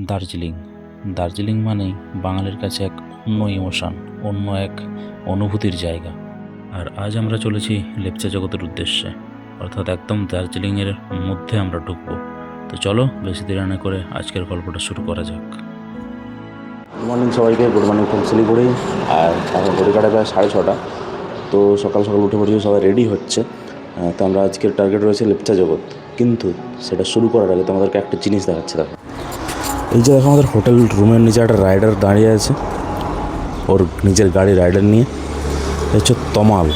দার্জিলিং। দার্জিলিং মানেই বাঙালির কাছে এক অন্য ইমোশন, অন্য এক অনুভূতির জায়গা। আর আজ আমরা চলেছি লেপচা জগতের উদ্দেশ্যে, অর্থাৎ একদম দার্জিলিংয়ের মধ্যে আমরা ঢুকবো। তো চলো বেশি দেরি না করে আজকের গল্পটা শুরু করা যাক। গুড মর্নিং সবাইকে, গুড মর্নিং ফ্রম শিলিগুড়ি। আর এখন ঘড়ি কাটা প্রায় 6:30। তো সকাল সকাল উঠে পড়েছি, সবাই রেডি হচ্ছে। তো আমরা আজকের টার্গেট রয়েছে লেপচা জগৎ। কিন্তু সেটা শুরু করার আগে তোমাদেরকে একটা জিনিস দেখাচ্ছে। দেখো, এই যে দেখো, আমাদের হোটেল রুমের নিচে একটা রাইডার দাঁড়িয়ে আছে, ওর নিজের গাড়ি রাইডার নিয়ে। হচ্ছে তমাল।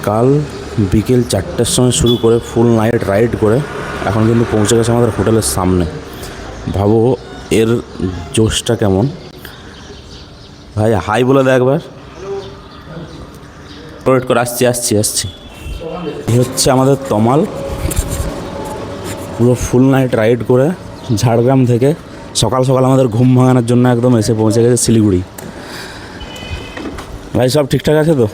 কাল বিকেল 4টের সময় শুরু করে ফুল নাইট রাইড করে এখন কিন্তু পৌঁছে গেছে আমাদের হোটেলের সামনে। ভাবো এর জোশটা কেমন। ভাই হাই বলে দে একবার। ওয়েট করে আসছি। এই হচ্ছে আমাদের তমাল, পুরো ফুল নাইট রাইড করে ঝাড়গ্রাম থেকে সকাল সকাল আমাদের ঘুম ভাঙানোর জন্য একদম এসে পৌঁছে গেছে শিলিগুড়ি। ভাই সব ঠিকঠাক আছে তো?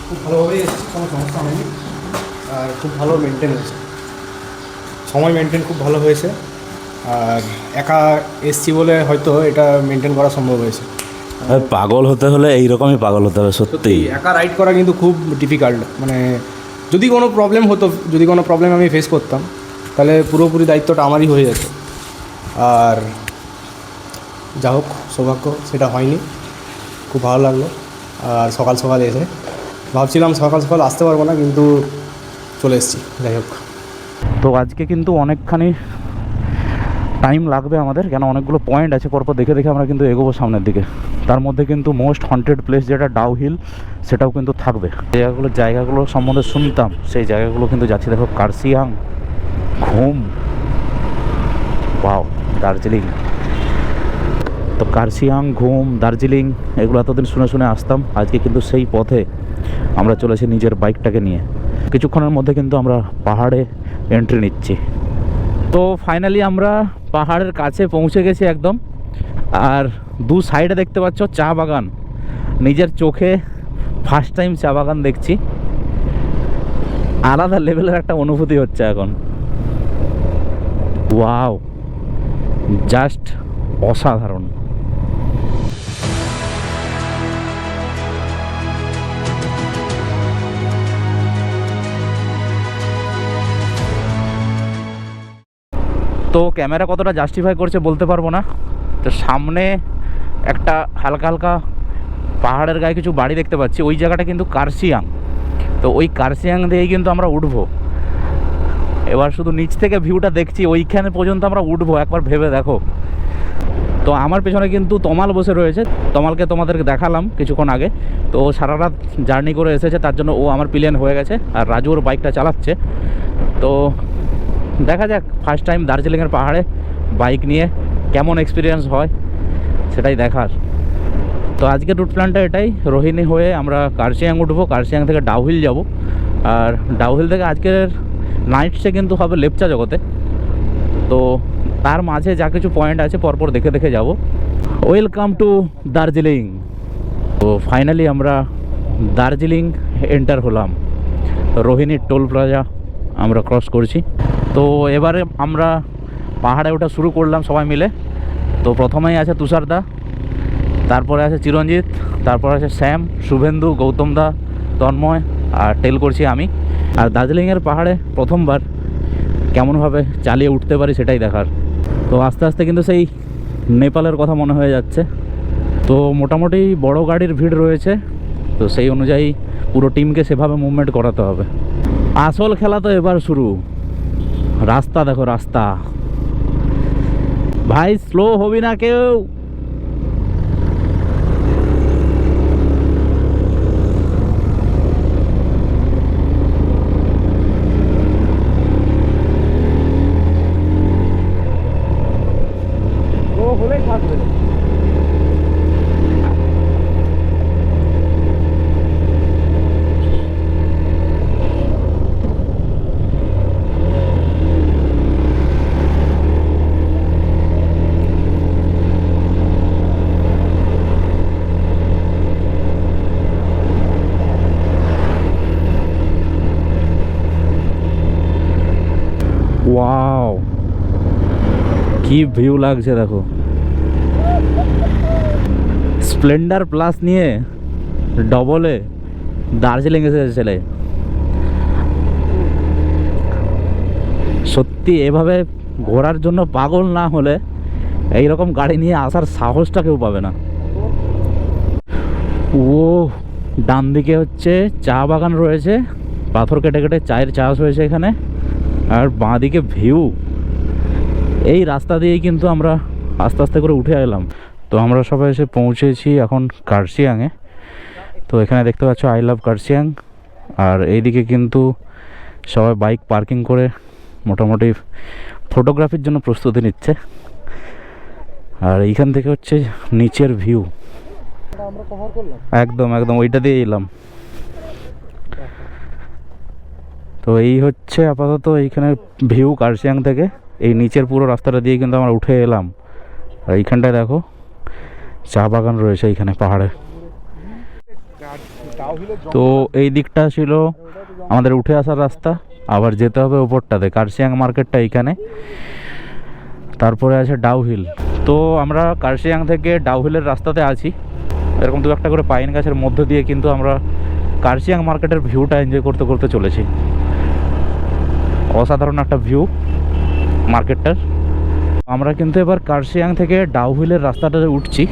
খুব ভালোভাবে কোনো সমস্যা হয়নি, আর খুব ভালো মেনটেন হয়েছে, সময় মেনটেন খুব ভালো হয়েছে। আর একা এসছি বলে হয়তো এটা মেনটেন করা সম্ভব হয়েছে। পাগল হতে হলে এইরকমই পাগল হতে হবে সত্যি। একা রাইড করা কিন্তু খুব ডিফিকাল্ট। মানে যদি কোনো প্রবলেম আমি ফেস করতাম, তাহলে পুরোপুরি দায়িত্বটা আমারই হয়ে যেত। আর যা হোক, সৌভাগ্য সেটা হয়নি। খুব ভালো লাগলো। আর সকাল সকাল এসে ভাবছিলাম সকাল সকাল আসতে পারবো না, কিন্তু চলে এসেছি। যাই হোক, তো আজকে কিন্তু অনেকখানি টাইম লাগবে আমাদের, কেন অনেকগুলো পয়েন্ট আছে, পরপর দেখে দেখে আমরা কিন্তু এগোবো সামনের দিকে। তার মধ্যে কিন্তু মোস্ট হন্টেড প্লেস যেটা ডাউ হিল, সেটাও কিন্তু থাকবে। জায়গাগুলো সম্বন্ধে শুনতাম, সেই জায়গাগুলো কিন্তু যাচ্ছি। দেখো, কার্সিয়াং, ঘুম, ওয়াও, দার্জিলিং। তো কার্সিয়াং, ঘুম, দার্জিলিং এগুলো এতদিন শুনে শুনে আসতাম। আজকে কিন্তু সেই পথে আমরা চলেছি নিজের বাইকটাকে নিয়ে। কিছুক্ষণের মধ্যে কিন্তু আমরা পাহাড়ে এন্ট্রি নিচ্ছি। তো ফাইনালি আমরা পাহাড়ের কাছে পৌঁছে গেছি একদম। আর দু সাইডে দেখতে পাচ্ছ চা বাগান। নিজের চোখে ফার্স্ট টাইম চা বাগান দেখছি। আলাদা লেভেলের একটা অনুভূতি হচ্ছে এখন। ওয়াও, জাস্ট অসাধারণ। তো ক্যামেরা কতটা জাস্টিফাই করছে বলতে পারবো না। তো সামনে একটা হালকা হালকা পাহাড়ের গায়ে কিছু বাড়ি দেখতে পাচ্ছি, ওই জায়গাটা কিন্তু কার্সিয়াং। তো ওই কার্সিয়াং দিয়েই কিন্তু আমরা উঠবো। এবার শুধু নিচ থেকে ভিউটা দেখছি, ওইখানে পর্যন্ত আমরা উঠবো, একবার ভেবে দেখো। তো আমার পেছনে কিন্তু তমাল বসে রয়েছে। তমালকে তোমাদেরকে দেখালাম কিছুক্ষণ আগে। তো ও সারা রাত জার্নি করে এসেছে, তার জন্য ও আমার প্লেন হয়ে গেছে। আর রাজু ওর বাইকটা চালাচ্ছে। তো দেখা যাক, ফার্স্ট টাইম দার্জিলিংয়ের পাহাড়ে বাইক নিয়ে কেমন এক্সপিরিয়েন্স হয় সেটাই দেখার। তো আজকের রুট প্ল্যানটা এটাই, রোহিণী হয়ে আমরা কার্সিয়াং উঠবো, কার্সিয়াং থেকে ডাউহিল যাব। আর ডাউহিল থেকে আজকের নাইট স্টে কিন্তু হবে লেপচা জগতে। তো তার মাঝে যা কিছু পয়েন্ট আছে পরপর দেখে দেখে যাব। Welcome to Darjeeling. তো ফাইনালি আমরা দার্জিলিং এন্টার হলাম। রোহিণীর টোল প্লাজা আমরা ক্রস করছি। তো এবারে আমরা পাহাড়ে ওঠা শুরু করলাম সবাই মিলে। তো প্রথমেই আছে তুষারদা, তারপরে আছে চিরঞ্জিত, তারপর আছে শ্যাম, শুভেন্দু, গৌতমদা, তন্ময়, আর টেল করছি আমি। আর দার্জিলিংয়ের পাহাড়ে প্রথমবার কেমনভাবে চালিয়ে উঠতে পারি সেটাই দেখার। তো আস্তে আস্তে কিন্তু সেই নেপালের কথা মনে হয়ে যাচ্ছে। তো মোটামুটি বড় গাড়ির ভিড় রয়েছে, তো সেই অনুযায়ী পুরো টিমকে সেভাবে মুভমেন্ট করাতে হবে। আসল খেলা তো এবার শুরু। রাস্তা দেখো, রাস্তা ভাই, স্লো হবি না কেউ। হলেই থাকবে। ওয়াও, কি ভিউ লাগছে দেখো। স্প্লেন্ডার প্লাস নিয়ে ডবলে দার্জিলিং এসেছে ছেলে। সত্যি এভাবে ঘোরার জন্য পাগল না হলে এইরকম গাড়ি নিয়ে আসার সাহসটা কেউ পাবে না। ও ডান দিকে হচ্ছে চা বাগান রয়েছে, পাথর কেটে কেটে চায়ের চাষ হয়েছে এখানে। আর বাঁ দিকে ভিউ। এই রাস্তা দিয়েই কিন্তু আমরা আস্তে আস্তে করে উঠে এলাম। তো আমরা সবাই এসে পৌঁছেছি এখন কার্শিয়াংয়ে। তো এখানে দেখতে পাচ্ছ আই লাভ কার্শিয়াং। আর এইদিকে কিন্তু সবাই বাইক পার্কিং করে মোটামুটি ফটোগ্রাফির জন্য প্রস্তুতি নিচ্ছে। আর এইখান থেকে হচ্ছে নিচের ভিউ। একদম একদম ওইটা দিয়ে এলাম। তো এই হচ্ছে আপাতত এইখানে ভিউ কার্শিয়াং থেকে। এই নিচের পুরো রাস্তাটা দিয়ে কিন্তু আমরা উঠে এলাম। আর এইখানটায় দেখো চা বাগান রয়েছে এইখানে পাহাড়ে। তো এই দিকটা ছিল আমাদের উঠে আসার রাস্তা। আবার যেতে হবে ওপরটাতে, কার্শিয়াং মার্কেটটা এইখানে। তারপরে আছে ডাউহিল। তো আমরা কার্শিয়াং থেকে ডাউহিলের রাস্তাতে আছি। এরকম দু একটা করে পাইন গাছের মধ্য দিয়ে কিন্তু আমরা কার্শিয়াং মার্কেটের ভিউটা এনজয় করতে করতে চলেছি। অসাধারণ একটা ভিউ মার্কেটটার। আমরা কিন্তু এবার কার্শিয়াং থেকে ডাউহিলের রাস্তাটাতে উঠছি।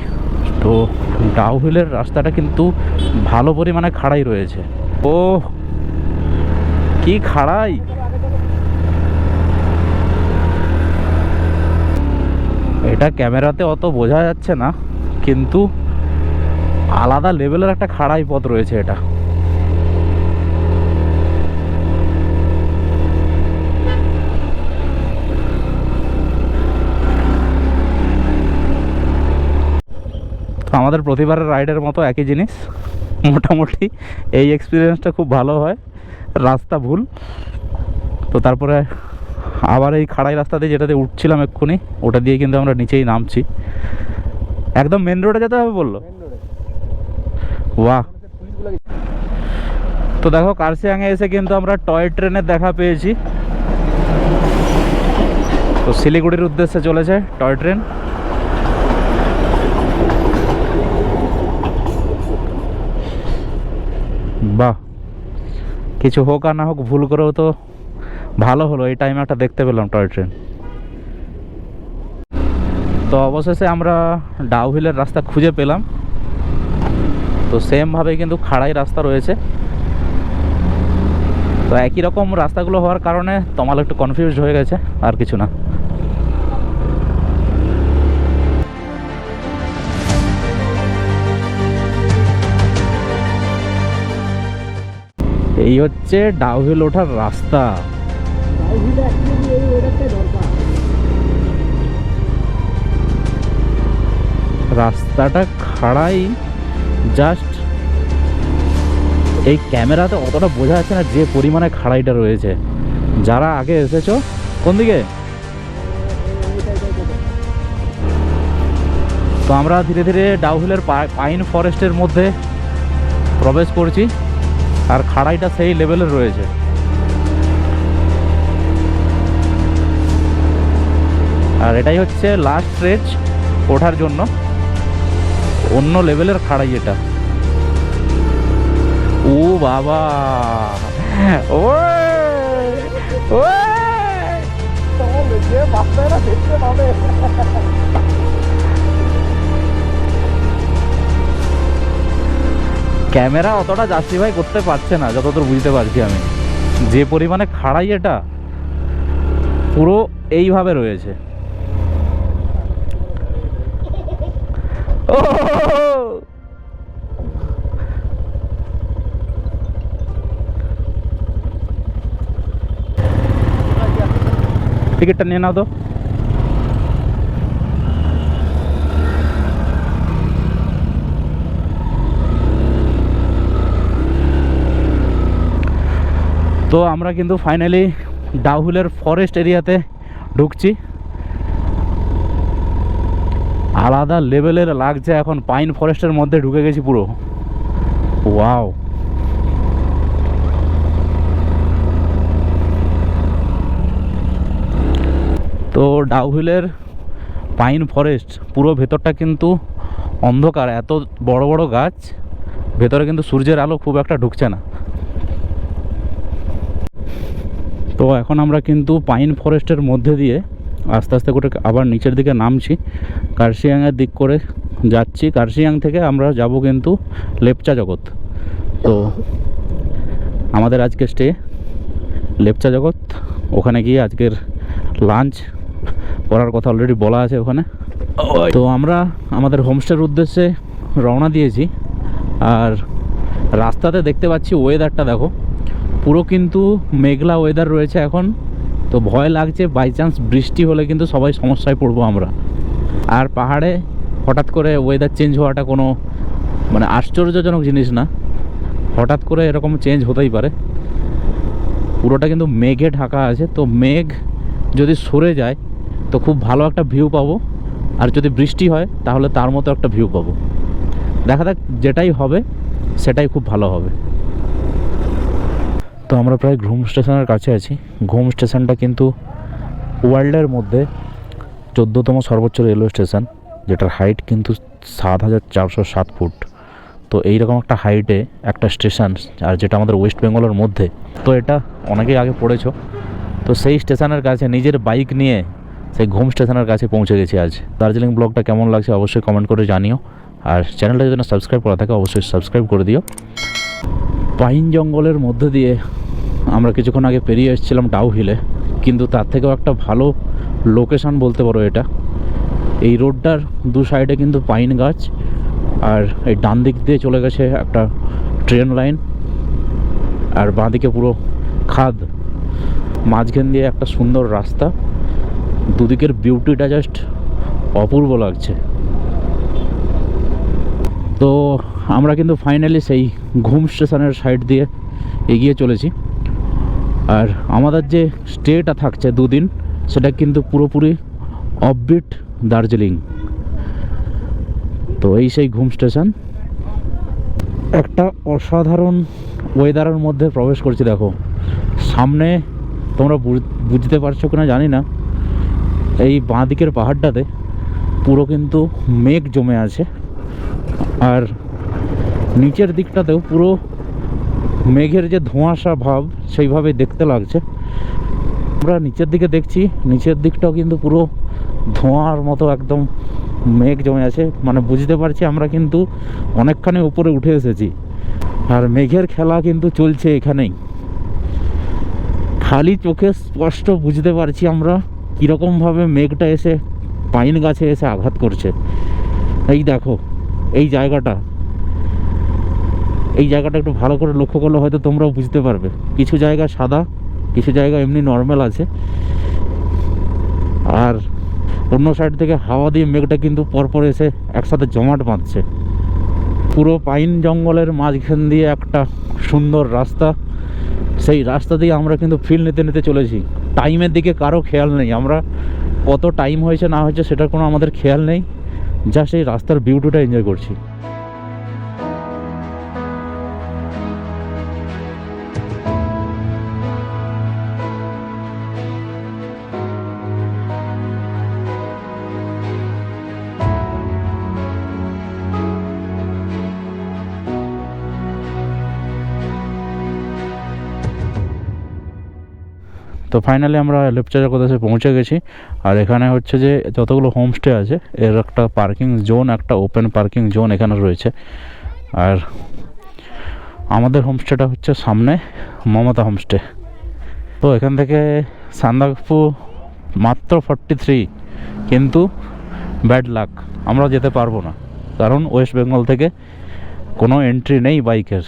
তো ডাউহিলের রাস্তাটা কিন্তু ভালো পরিমাণে খাড়াই রয়েছে। ও কি খাড়াই! এটা ক্যামেরাতে অত বোঝা যাচ্ছে না, কিন্তু আলাদা লেভেলের একটা খাড়াই পথ রয়েছে এটা। তো আমাদের প্রতিবারের রাইডের মতো একই জিনিস মোটামুটি। এই এক্সপিরিয়েন্সটা খুব ভালো হয়। রাস্তা ভুল, তো তারপরে আবার এই খাড়াই রাস্তাতে যেটাতে উঠছিলাম এক্ষুনি, ওটা দিয়ে কিন্তু আমরা নিচেই নামছি। একদম মেন রোডে যেতে হবে বললো। বাহ! তো দেখো কার্শিয়াংয়ে এসে কিন্তু আমরা টয় ট্রেনের দেখা পেয়েছি। তো শিলিগুড়ির উদ্দেশ্যে চলেছে টয় ট্রেন। বাহ, কিছু হোক আর না হোক, ভুল করেও তো ভালো হলো এই টাইমে একটা দেখতে পেলাম টয় ট্রেন। তো অবশেষে আমরা ডাউহিলের রাস্তা খুঁজে পেলাম। তো সেমভাবে কিন্তু খাড়াই রাস্তা রয়েছে। তো একই রকম রাস্তাগুলো হওয়ার কারণে তোমার একটু কনফিউজড হয়ে গেছে, আর কিছু না। এই হচ্ছে ডাউহিল ওঠার রাস্তা। রাস্তাটা খাড়াই, জাস্ট এই ক্যামেরাতে অতটা বোঝা যাচ্ছে না যে পরিমাণে খাড়াইটা রয়েছে। যারা আগে এসেছো, কোন দিকে? তো আমরা ধীরে ধীরে ডাউহিলের পাইন ফরেস্টের মধ্যে প্রবেশ করছি। আর খাড়াইটা সেই লেভেলের রয়েছে। আর এটাই হচ্ছে লাস্ট স্ট্রেচ ওঠার জন্য। অন্য লেভেলের খাড়াই এটা। ও বাবা, ও ক্যামেরা অতটা জাস্টিফাই করতে পারছে না, যতদূর বুঝতে পারছি আমি। যে পরিমাণে খাড়াই এটা পুরো এইভাবে রয়েছে। ও টিকিটটা নিয়ে নাও তো। তো আমরা কিন্তু ফাইনালি ডাউহিলের ফরেস্ট এরিয়াতে ঢুকছি। আলাদা লেভেলের লাগছে এখন, পাইন ফরেস্টের মধ্যে ঢুকে গেছি পুরো। ওয়াও! তো ডাউহিলের পাইন ফরেস্ট পুরো ভেতরটা কিন্তু অন্ধকার, এত বড় বড় গাছ, ভেতরে কিন্তু সূর্যের আলো খুব একটা ঢুকছে না। তো এখন আমরা কিন্তু পাইন ফরেস্টের মধ্যে দিয়ে আস্তে আস্তে করে আবার নিচের দিকে নামছি, কার্শিয়াংয়ের দিক করে যাচ্ছি। কার্শিয়াং থেকে আমরা যাব কিন্তু লেপচা জগৎ। তো আমাদের আজকে স্টে লেপচা জগৎ, ওখানে গিয়ে আজকের লাঞ্চ করার কথা অলরেডি বলা আছে ওখানে। তো আমরা আমাদের হোমস্টের উদ্দেশ্যে রওনা দিয়েছি। আর রাস্তাতে দেখতে পাচ্ছি ওয়েদারটা দেখো, পুরো কিন্তু মেঘলা ওয়েদার রয়েছে এখন। তো ভয় লাগছে বাই চান্স বৃষ্টি হলে কিন্তু সবাই সমস্যায় পড়বো আমরা। আর পাহাড়ে হঠাৎ করে ওয়েদার চেঞ্জ হওয়াটা কোনো মানে আশ্চর্যজনক জিনিস না, হঠাৎ করে এরকম চেঞ্জ হতেই পারে। পুরোটা কিন্তু মেঘে ঢাকা আছে, তো মেঘ যদি সরে যায় তো খুব ভালো একটা ভিউ পাবো, আর যদি বৃষ্টি হয় তাহলে তার মতো একটা ভিউ পাবো। দেখা যাক, যেটাই হবে সেটাই খুব ভালো হবে। তো আমরা প্রায় ঘুম স্টেশনের কাছে আছি। ঘুম স্টেশনটা কিন্তু ওয়ার্ল্ডের মধ্যে 14তম সর্বোচ্চ রেলওয়ে স্টেশন, যেটার হাইট কিন্তু 7407 ফুট। তো এইরকম একটা হাইটে একটা স্টেশন, আর যেটা আমাদের ওয়েস্ট বেঙ্গলের মধ্যে, তো এটা অনেকেই আগে পড়েছো। তো সেই স্টেশনের কাছে নিজের বাইক নিয়ে সেই ঘুম স্টেশনের কাছে পৌঁছে গেছি আজ। দার্জিলিং ব্লগটা কেমন লাগছে অবশ্যই কমেন্ট করে জানিও, আর চ্যানেলটা যদি সাবস্ক্রাইব করা থাকে অবশ্যই সাবস্ক্রাইব করে দিও। পাইন জঙ্গলের মধ্যে দিয়ে আমরা কিছুক্ষণ আগে পেরিয়ে এসেছিলাম ডাউহিলে, কিন্তু তার থেকেও একটা ভালো লোকেশান বলতে পারো এটা। এই রোডটার দু সাইডে কিন্তু পাইন গাছ, আর এই ডান দিক দিয়ে চলে গেছে একটা ট্রেন লাইন, আর বাঁ দিকে পুরো খাদ, মাঝখান দিয়ে একটা সুন্দর রাস্তা। দুদিকের বিউটিটা জাস্ট অপূর্ব লাগছে। তো আমরা কিন্তু ফাইনালি সেই ঘুম স্টেশনের সাইড দিয়ে এগিয়ে চলেছি। আর আমাদের যে স্টেটা থাকছে দুদিন, সেটা কিন্তু পুরোপুরি অফবিট দার্জিলিং। তো এই সেই ঘুম স্টেশন, একটা অসাধারণ ওয়েদারের মধ্যে প্রবেশ করছি। দেখো সামনে, তোমরা বুঝতে পারছো কিনা জানি না, এই বাঁ দিকের পাহাড়টাতে পুরো কিন্তু মেঘ জমে আছে, আর নিচের দিকটাতেও পুরো মেঘের যে ধোঁয়াশা ভাব সেইভাবে দেখতে লাগছে। আমরা নিচের দিকে দেখছি, নিচের দিকটাও কিন্তু পুরো ধোঁয়ার মতো একদম মেঘ জমে আছে। মানে বুঝতে পারছি আমরা কিন্তু অনেকখানি উপরে উঠে এসেছি, আর মেঘের খেলা কিন্তু চলছে এখানেই। খালি চোখে স্পষ্ট বুঝতে পারছি আমরা কীরকমভাবে মেঘটা এসে পাইন গাছে এসে আঘাত করছে। এই দেখো এই জায়গাটা একটু ভালো করে লক্ষ্য করলে হয়তো তোমরাও বুঝতে পারবে। কিছু জায়গা সাদা, কিছু জায়গা এমনি নর্মাল আছে, আর অন্য সাইড থেকে হাওয়া দিয়ে মেঘটা কিন্তু পরপর এসে একসাথে জমাট বাঁধছে। পুরো পাইন জঙ্গলের মাঝখান দিয়ে একটা সুন্দর রাস্তা, সেই রাস্তা দিয়ে আমরা কিন্তু ফিল নিতে নিতে চলেছি। টাইমের দিকে কারো খেয়াল নেই, আমরা কত টাইম হয়েছে না হয়েছে সেটার কোনো আমাদের খেয়াল নেই, জাস্ট এই রাস্তার বিউটিটা এনজয় করছি। তো ফাইনালি আমরা লেপচা জগৎ এসে পৌঁছে গেছি। আর এখানে হচ্ছে যে যতগুলো হোমস্টে আছে এর একটা পার্কিং জোন, একটা ওপেন পার্কিং জোন এখানে রয়েছে। আর আমাদের হোমস্টেটা হচ্ছে সামনে মমতা হোমস্টে। তো এখান থেকে সান্দাকফু মাত্র 43, কিন্তু ব্যাড লাক আমরা যেতে পারবো না, কারণ ওয়েস্ট বেঙ্গল থেকে কোনো এন্ট্রি নেই বাইকের।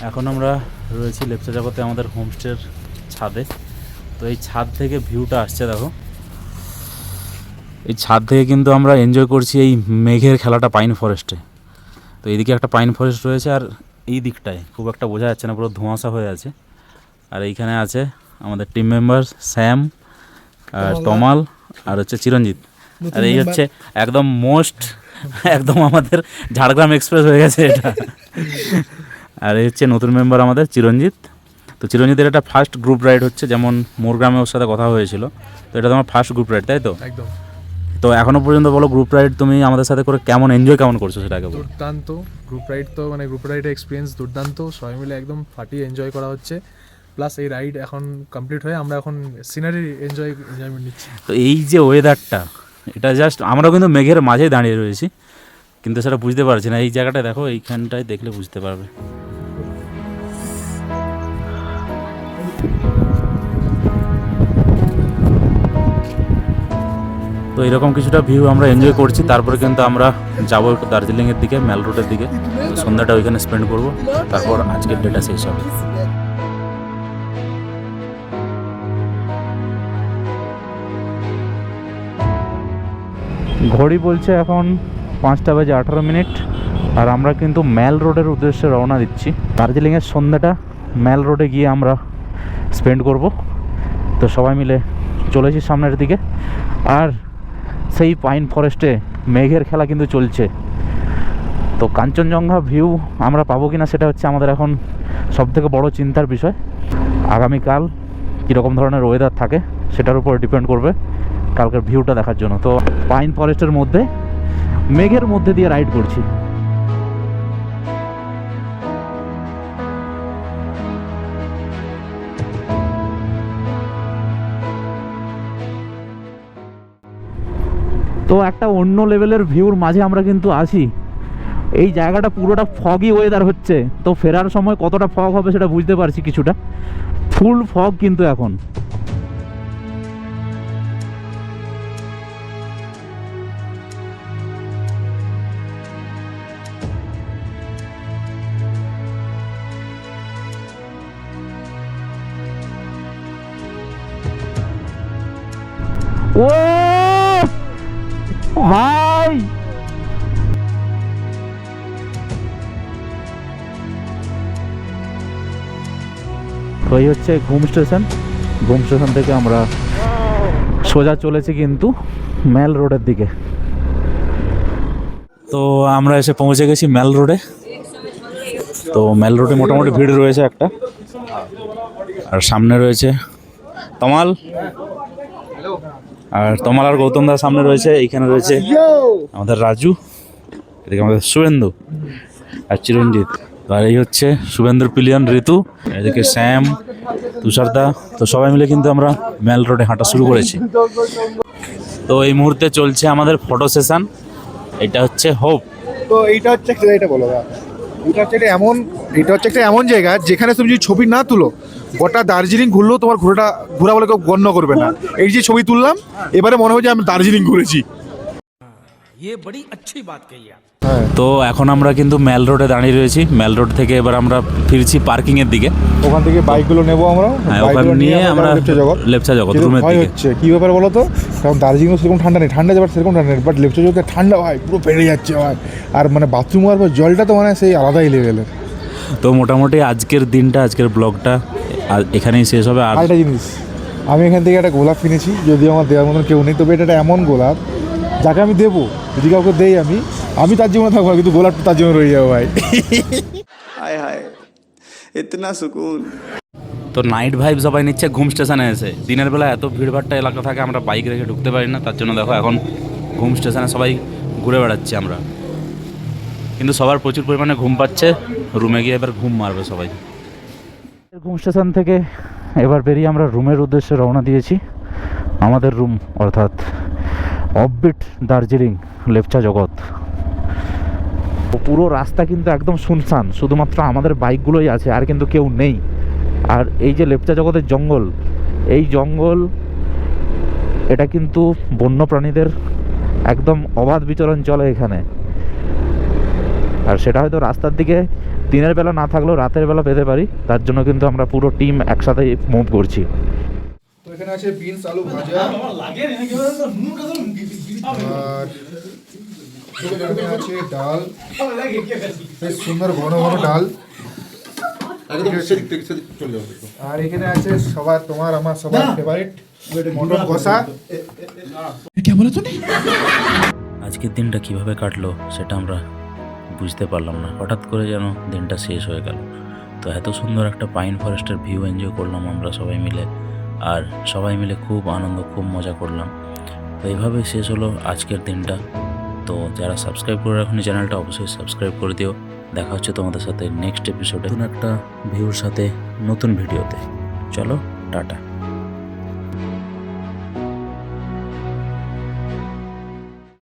এখন আমরা রয়েছি লেপচা জগতে আমাদের হোমস্টের ছাদে। তো এই ছাদ থেকে ভিউটা আসছে দেখো, এই ছাদ থেকে কিন্তু আমরা এনজয় করছি এই মেঘের খেলাটা পাইন ফরেস্টে। তো এইদিকে একটা পাইন ফরেস্ট রয়েছে, আর এই দিকটায় খুব একটা বোঝা যাচ্ছে না, পুরো ধোঁয়াশা হয়ে আছে। আর এইখানে আছে আমাদের টিম মেম্বার শ্যাম, আর তমাল, আর হচ্ছে চিরঞ্জিত। আর এই হচ্ছে একদম একদম আমাদের ঝাড়গ্রাম এক্সপ্রেস হয়ে গেছে এটা। আর এই হচ্ছে নতুন মেম্বার আমাদের চিরঞ্জিত। তো চিরঞ্জিতের এটা ফার্স্ট গ্রুপ রাইড হচ্ছে, যেমন মোর গ্রামে ওর সাথে কথা হয়েছিল, তো এটা তোমার ফার্স্ট গ্রুপ রাইড, তাই তো? একদম। তো এখনো পর্যন্ত বলো, গ্রুপ রাইড তুমি আমাদের সাথে করে কেমন এনজয় কেমন করছো সেটাকে বলো। দুর্দান্ত গ্রুপ রাইড, তো মানে গ্রুপ রাইডের এক্সপিরিয়েন্স দুর্দান্ত, সবাই মিলে একদম ফাটিয়ে এনজয় করা হচ্ছে। প্লাস এই রাইড এখন কমপ্লিট হয়ে আমরা এখন সিনারি এনজয়মেন্ট নিচ্ছি। তো এই যে ওয়েদারটা, এটা জাস্ট, আমরাও কিন্তু মেঘের মাঝে দাঁড়িয়ে রয়েছি, কিন্তু সেটা বুঝতে পারছি না। এই জায়গাটা দেখো, এইখানটায় দেখলে বুঝতে পারবে। তো এরকম কিছুটা ভিউ আমরা এনজয় করছি। তারপরে কিন্তু আমরা যাবো একটু দার্জিলিংয়ের দিকে, ম্যাল রোডের দিকে। সন্ধ্যাটা ওইখানে স্পেন্ড করব, তারপর আজকের ডেটা শেষ হবে। ঘড়ি বলছে এখন 5:18, আর আমরা কিন্তু ম্যাল রোডের উদ্দেশ্যে রওনা দিচ্ছি। দার্জিলিংয়ের সন্ধ্যাটা ম্যাল রোডে গিয়ে আমরা স্পেন্ড করব। তো সবাই মিলে চলেছি সামনের দিকে, আর সেই পাইন ফরেস্টে মেঘের খেলা কিন্তু চলছে। তো কাঞ্চনজঙ্ঘা ভিউ আমরা পাবো কিনা সেটা হচ্ছে আমাদের এখন সবথেকে বড় চিন্তার বিষয়। আগামীকাল কীরকম ধরনের ওয়েদার থাকে সেটার উপর ডিপেন্ড করবে কালকের ভিউটা দেখার জন্য। তো পাইন ফরেস্টের মধ্যে মেঘের মধ্যে দিয়ে রাইড করছি। তো একটা অন্য লেভেলের ভিউর মাঝে আমরা কিন্তু আছি। এই জায়গাটা পুরোটা ফগই ওয়েদার হচ্ছে, তো ফেরার সময় কতটা ফগ হবে সেটা বুঝতে পারছি, কিছুটা ফুল ফগ কিন্তু এখন। ও ভাই, তো এই হচ্ছে ঘুম স্টেশন। ঘুম স্টেশন থেকে আমরা সোজা চলেছি কিন্তু ম্যাল রোডের দিকে। তো আমরা এসে পৌঁছে গেছি ম্যাল রোডে। তো ম্যাল রোডে মোটামুটি ভিড় রয়েছে একটা, আর সামনে রয়েছে তমাল, আর তমাল আর গৌতম দার সামনে রয়েছে। এইখানে রয়েছে আমাদের রাজু, এদিকে আমাদের শুভেন্দু আর চিরঞ্জিত। আর এই হচ্ছে শুভেন্দুর পিলিয়ন ঋতু, এদিকে শ্যাম, তুষারদা। তো সবাই মিলে কিন্তু আমরা ম্যাল রোডে হাঁটা শুরু করেছি। তো এই মুহূর্তে চলছে আমাদের ফটো সেশন। এটা হচ্ছে হোপ। তো এইটা হচ্ছে এটা বলো, এটা হচ্ছে একটা এমন জায়গা যেখানে তুমি যদি ছবি না তুলো, গোটা দার্জিলিং ঘুরলেও তোমার ঘোরা বলে কেউ গণ্য করবে না। এই যে ছবি তুললাম, এবারে মনে হয় যে আমি দার্জিলিং ঘুরেছি। তো এখন আমরা কিন্তু ম্যাল রোডে দাঁড়িয়ে রয়েছি। ম্যাল রোড থেকে এবার আমরা ফিরছি পার্কিং এর দিকে। ওখান থেকে বাইকগুলো নেবো আমরা, হ্যাঁ, ওখানে নিয়ে আমরা লেপচা জগৎ রুমের দিকে হচ্ছে। কি ব্যাপার বলো তো, কারণ দার্জিলিং সেরকম ঠান্ডা নেই, ঠান্ডা যাবার সেরকম ঠান্ডা নেই, বাট লেপচা জগতে ঠান্ডা ভাই পুরো পেড়ে যাচ্ছে ভাই। আর মানে বাথরুম হওয়ার পর জলটা তো মানে সেই আলাদাই লেভেলের। তো মোটামুটি আজকের দিনটা, আজকের ব্লগটা এখানেই শেষ হবে। আর একটা জিনিস, আমি এখান থেকে একটা গোলাপ কিনেছি, যদি আমার দেওয়ার মতন কেউ নেই, তবে এটা একটা এমন গোলাপ যাকে আমি দেবো, যদি কাউকে দেই আমি তার জীবনে থাকবো, কিন্তু গোলাপটা তার জীবনে রয়ে যাবো ভাই। हाय हाय इतना सुकून। তো নাইট ভাইব সবাই নিচ্ছে ঘুম স্টেশনে এসে। দিনের বেলা এত ভিড়ভাট্টা এলাকা থাকে, আমরা বাইক রেখে ঢুকতে পারি না। তার জন্য দেখো এখন ঘুম স্টেশনে সবাই ঘুরে বেড়াচ্ছি আমরা, কিন্তু সবার প্রচুর পরিমাণে ঘুম পাচ্ছে। রুমে গিয়ে এবার ঘুম মারবে সবাই। ঘুম স্টেশন থেকে এবার বেরিয়ে আমরা রুমের উদ্দেশ্যে রওনা দিয়েছি। আমাদের রুম অর্থাৎ অফবিট দার্জিলিং লেপচা জগৎ। পুরো রাস্তা কিন্তু একদম শুনশান, শুধুমাত্র আমাদের বাইকগুলোই আছে, আর কিন্তু কেউ নেই। আর এই যে লেপচা জগতের জঙ্গল, এই জঙ্গল এটা কিন্তু বন্য প্রাণীদের একদম অবাধ বিচরণ চলে এখানে। আর সেটা হয়তো রাস্তার দিকে দিনের বেলা না থাকলেও রাতের বেলা পেতে পারি। তার জন্য কিন্তু আমরা পুরো টিম একসাথে মুভ করছি। তো এখানে আছে বিনস, আলু ভাজা, আর এখানে আছে ডাল, বেশ সুন্দর ঘন ঘন ডাল। আর এখানে আছে সবার, তোমার আমার সবার ফেভারিট মটন কষা। আজকের দিনটা কিভাবে কাটলো সেটা আমরা বুঝতে পারলাম না, হঠাৎ করে যেন দিনটা শেষ হয়ে গেল। তো এত সুন্দর একটা পাইন ফরেস্টের ভিউ এনজয় করলাম আমরা সবাই মিলে, আর সবাই মিলে খুব আনন্দ, খুব মজা করলাম। তো এইভাবে শেষ হলো আজকের দিনটা। তো যারা সাবস্ক্রাইব করে রাখুন চ্যানেলটা, অবশ্যই সাবস্ক্রাইব করে দিও। দেখা হচ্ছে তোমাদের সাথে নেক্সট এপিসোডে নতুন একটা ভিউর সাথে, নতুন ভিডিওতে। চলো টাটা।